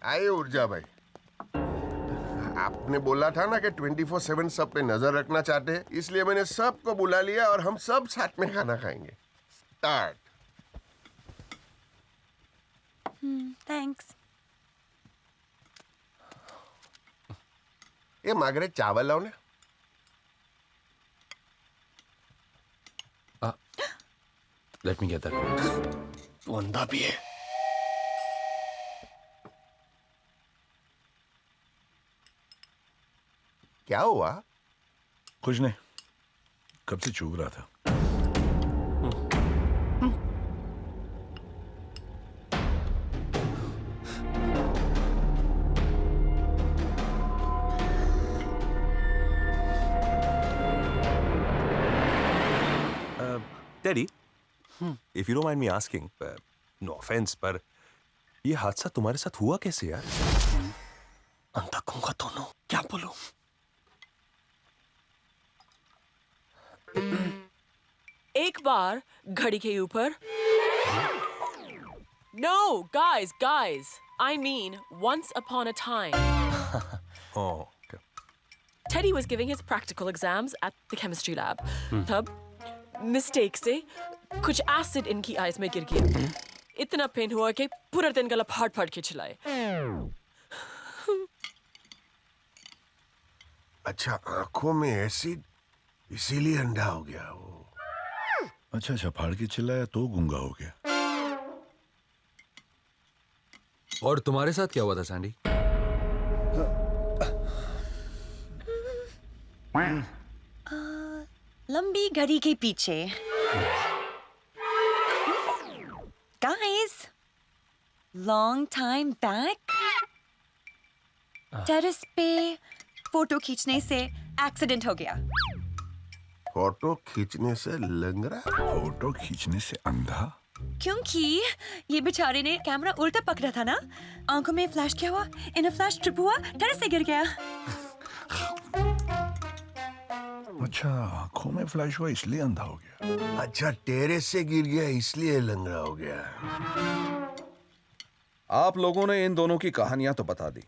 आइए ऊर्जा भाई, आपने बोला था ना कि 24/7 सब पे नजर रखना चाहते हैं, इसलिए मैंने सबको बुला लिया और हम सब साथ में खाना खाएंगे। स्टार्ट। थैंक्स। ये मागरे चावल लाओ ना। Let me get that. तू अंधा भी है। क्या हुआ? कुछ नहीं, कब से चूक रहा था। Teddy, if you don't mind me asking, no offense, पर ये हादसा तुम्हारे साथ हुआ कैसे यार? अंधा गूंगा दोनों, क्या बोलूं? एक बार घड़ी के ऊपर No, guys. I mean, once upon a time. Oh, okay. Teddy was giving his practical exams at the chemistry lab. तब mistake से कुछ acid इनकी eyes में गिर गया. इतना पेन हुआ कि पूरा दिन गला फाड़ के चिल्लाए. अच्छा, आंखों में एसिड, इसीलिए अंधा हो गया वो। अच्छा, फाड़ के चिल्लाया तो गूंगा हो गया। और तुम्हारे साथ क्या हुआ था सैंडी? लंबी घड़ी के पीछे। Guys, long time back, terrace पे फोटो खींचने से एक्सीडेंट हो गया। फोटो खींचने से लंगड़ा? फोटो खींचने से अंधा? क्योंकि ये बेचारे ने कैमरा उल्टा पकड़ा था ना, आंखों में फ्लैश क्या हुआ, इन फ्लैश ट्रिप हुआ, टेरेस से गिर गया। अच्छा, आंखों में फ्लैश हुआ इसलिए अंधा हो गया। अच्छा, टेरेस से गिर गया इसलिए लंगड़ा हो गया। आप लोगों ने इन दोनों की कहानियां तो बता दी।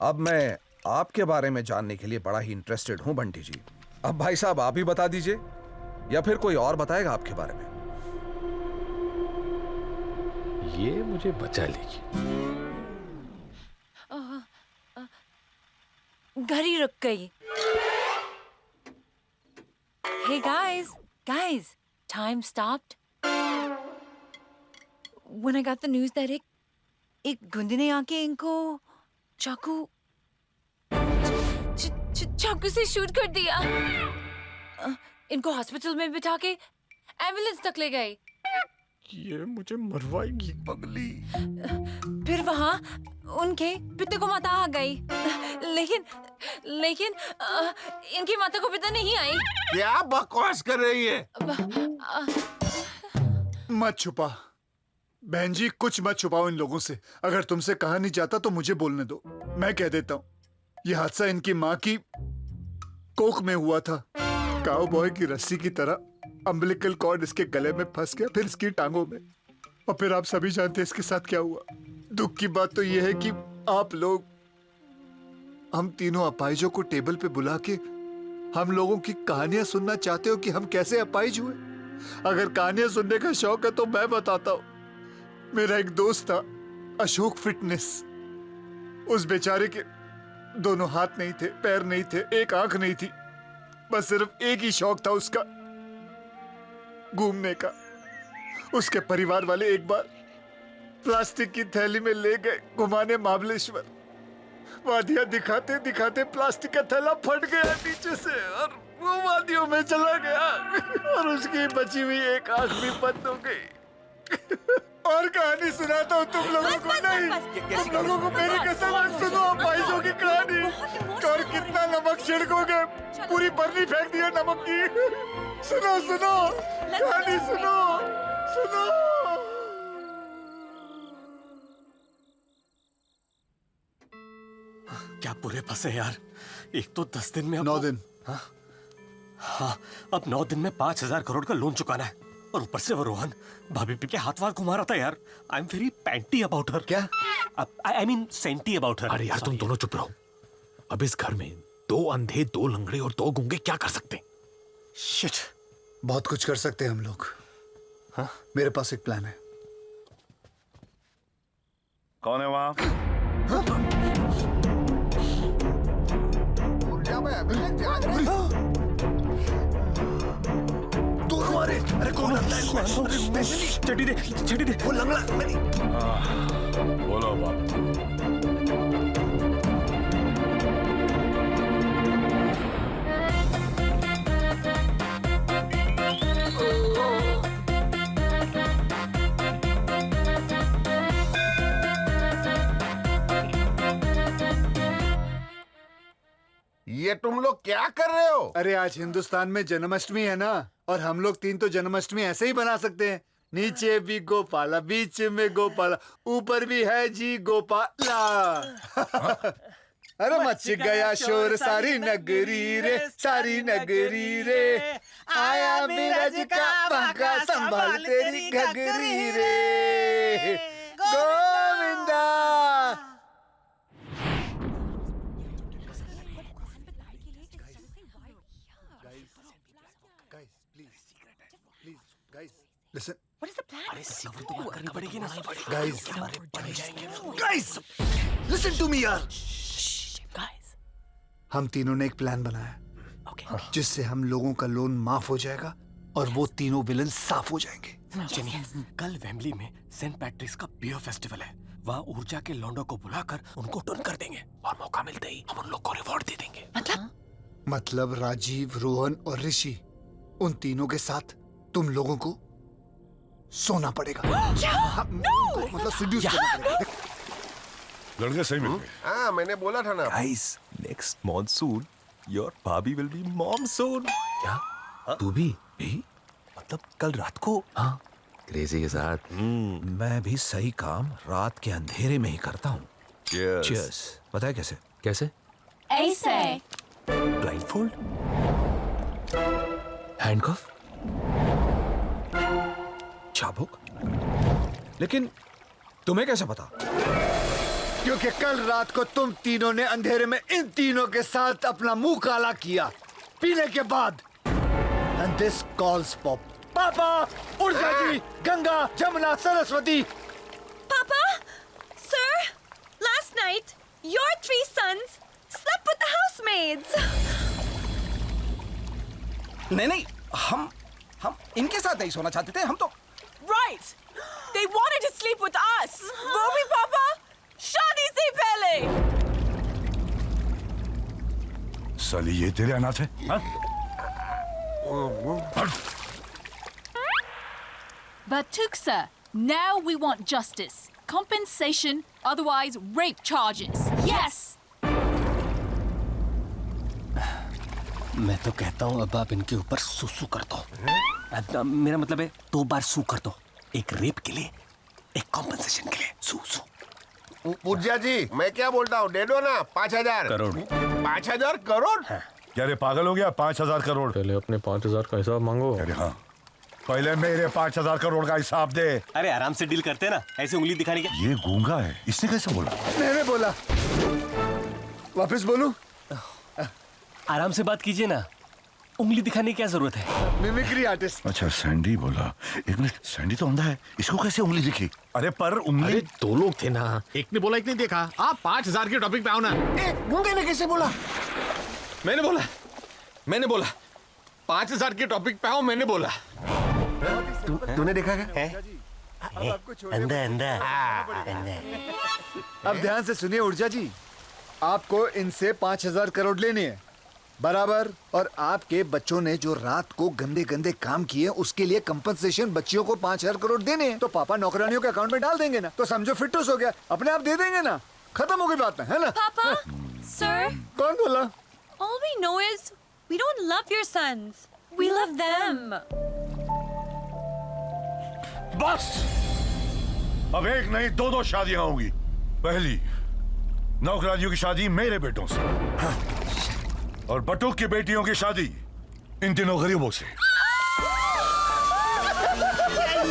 अब मैं आपके बारे में जानने के लिए बड़ा ही इंटरेस्टेड हूं बंटी जी। अब भाई साहब आप ही बता दीजिए या फिर कोई और बताएगा आपके बारे में? ये मुझे बचा लेगी। घड़ी रुक गई। Hey guys, time stopped. When I got the news that एक गुंडे ने आके इनको चाकू से शूट कर दिया। इनको हॉस्पिटल में बिठा के एम्बुलेंस तक ले गए। ये मुझे मरवाएगी पगली। फिर वहाँ उनके पिता को माता आ गई, लेकिन इनकी माता को पिता नहीं आई। क्या बकवास कर रही है? मत छुपा बहन जी, कुछ मत छुपाओ इन लोगों से। अगर तुमसे कहा नहीं जाता तो मुझे बोलने दो, मैं कह देता हूँ। यह हादसा इनकी माँ की कोख में हुआ था। काउबॉय की रस्सी की तरह अम्बिलिकल कॉर्ड इसके गले में फंस गया, फिर इसकी टांगों में, और फिर आप सभी जानते हैं इसके साथ क्या हुआ। दुख की बात तो यह है कि आप लोग हम तीनों अपाहिजों को टेबल पे बुला के हम लोगों की कहानियां सुनना चाहते हो कि हम कैसे अपाहिज हुए। अगर कहानियां सुनने का शौक है तो मैं बताता हूं। मेरा एक दोस्त था, अशोक फिटनेस। उस बेचारे के दोनों हाथ नहीं थे, पैर नहीं थे, एक आंख नहीं थी, बस सिर्फ एक ही शौक था उसका, घूमने का। उसके परिवार वाले एक बार प्लास्टिक की थैली में ले गए घुमाने महाबलेश्वर। वादियां दिखाते दिखाते प्लास्टिक का थैला फट गया नीचे से और वो वादियों में चला गया, और उसकी बची हुई एक आंख भी बंद हो गई। और कहानी सुनाता हूँ तुम लोगों को। नहीं, तुम लोगों को मेरी कसम है, सुनो अपाहिजों की कहानी। और कितना नमक छिड़कोगे, पूरी बर्नी फेंक दिया नमक की। सुनो सुनो कहानी सुनो सुनो। क्या पूरे फंसे यार। एक तो 10 दिन में 9 दिन। हाँ, अब 9 दिन में 5,000 करोड़ का लोन चुकाना है और ऊपर से वो रोहन भाभी पी के हाथ वाथ घुमा रहा था यार। I am very panty about her. क्या? I mean senti about her. अरे यार तुम दोनों चुप रहो। अब इस घर में 2 अंधे, 2 लंगड़े और 2 गूंगे क्या कर सकते हैं? शिट। बहुत कुछ कर सकते हैं हम लोग। हाँ, मेरे पास एक प्लान है। कौन है वहाँ? तो हमारे अरे कौन है? छठी दे वो लंगड़ा बोलो बाप। ये तुम लोग क्या कर रहे हो? अरे आज हिंदुस्तान में जन्माष्टमी है ना, और हम लोग 3 तो जन्माष्टमी ऐसे ही बना सकते हैं। नीचे भी गोपाला, बीच में गोपाला, ऊपर भी है जी गोपाला। अरे मच गया शोर सारी नगरी रे, सारी नगरी रे, आया बिरज का बांका संभाल तेरी घगरी रे, Govinda. Listen. What is the plan? अरे सीक्रेट तो बात करनी पड़ेगी ना। Guys, listen to me यार। Guys. हम तीनों ने एक प्लान बनाया Okay. जिससे हम लोगों का लोन माफ हो जाएगा और वो तीनों विलन साफ हो जाएंगे। जेनी, कल वेम्बली में सेंट पैट्रिक्स का बियर फेस्टिवल है। वहाँ ऊर्जा के लौंडों को बुलाकर उनको टर्न कर देंगे और मौका मिलते ही हम उन लोग को रिवॉर्ड दे देंगे। मतलब राजीव, रोहन और ऋषि, उन तीनों के साथ तुम लोगों को सोना पड़ेगा। मतलब seduce करना पड़ेगा। लड़के सही मिल गए। हाँ, मैंने बोला था ना। Guys, next monsoon, your भाभी will be monsoon. क्या? तू भी? मतलब कल रात को। हाँ, क्रेजी के साथ। मैं भी सही काम रात के अंधेरे में ही करता हूँ। Cheers. Cheers. पता है कैसे? कैसे? ऐसे। Blindfold? हैंडकफ? चाबुक? लेकिन तुम्हें कैसे पता? क्योंकि कल रात को तुम तीनों ने अंधेरे में इन तीनों के साथ अपना मुंह काला किया पीने के बाद। And this calls for पापा, ऊर्जा जी, Ganga, Jamuna, Saraswati. Papa, sir, last night your 3 sons slept with the housemaids. नहीं, हम इनके साथ नहीं सोना चाहते थे। हम तो Right. They wanted to sleep with us. वो भी पापा शादी से पहले। साली ये तेरे अनाथ है? हाँ? But Tuksa, now we want justice. Compensation, otherwise rape charges. Yes! मैं तो कहता हूँ अब आप इनके ऊपर सुसु कर दो। मेरा मतलब है 2 बार सू कर दो। एक रेप के लिए, एक कॉम्पनसेशन के लिए। सू। पूज्या जी, मैं क्या बोलता हूँ, दे दो ना 5,000 करोड़। 5,000 करोड़? क्या रे पागल हो गया? 5,000 करोड़? पहले अपने 5,000 का हिसाब मांगो। अरे हाँ, पहले मेरे 5,000 करोड़ का हिसाब दे। अरे आराम से डील करते ना, ऐसे उंगली दिखाने के। ये गूंगा है, इसने कैसे बोला? मैंने बोला। वापस बोलूं? आराम से बात कीजिए ना, उंगली दिखाने की क्या जरूरत है? Mimicry artist. अच्छा, सैंडी बोला। एक मिनट, सैंडी तो अंधा है, इसको कैसे उंगली दिखी? अरे पर उंगली। अरे 2 लोग थे ना, एक ने बोला एक ने देखा। आप 5,000 के टॉपिक पे आओ ना। गूंगे ने कैसे बोला? मैंने बोला 5,000 के टॉपिक पे आओ। मैंने बोला। तूने देखा क्या? अंधा। अब ध्यान से सुनिए ऊर्जा जी, आपको इनसे 5,000 करोड़ लेने हैं बराबर, और आपके बच्चों ने जो रात को गंदे गंदे काम किए उसके लिए कंपनसेशन बच्चियों को 5,000 करोड़ देने हैं। तो पापा नौकरानियों के अकाउंट में डाल देंगे ना, तो समझो फिटूस हो गया, अपने आप दे देंगे ना, खत्म हो गई बात है ना? Papa, sir, कौन बोला? all we know is we don't love your sons. We love them. बस अब एक नहीं 2 शादियां होंगी। पहली नौकरानियों की शादी मेरे बेटों से, और बटुक की बेटियों की शादी इन तीनों गरीबों से।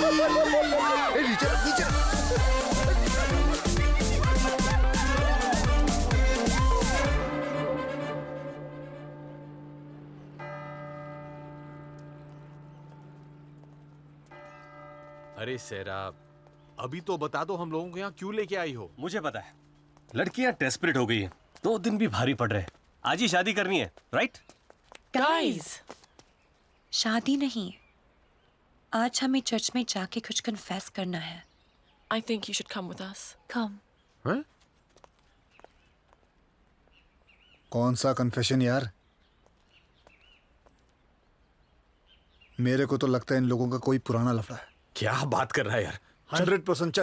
नीचे रख, नीचे रख। अरे सेरा, अभी तो बता दो हम लोगों को यहाँ क्यों लेके आई हो? मुझे पता है, लड़कियां डेस्परेट हो गई हैं। 2 दिन भी भारी पड़ रहे हैं। आज ही शादी करनी है, राइट? Guys, शादी नहीं, आज हमें चर्च में जाके कुछ कन्फेस करना है। I think you should come with us. Come. हैं? कौन सा कन्फेशन यार? मेरे को तो लगता है इन लोगों का कोई पुराना लफड़ा है। क्या बात कर रहा है यार? 100%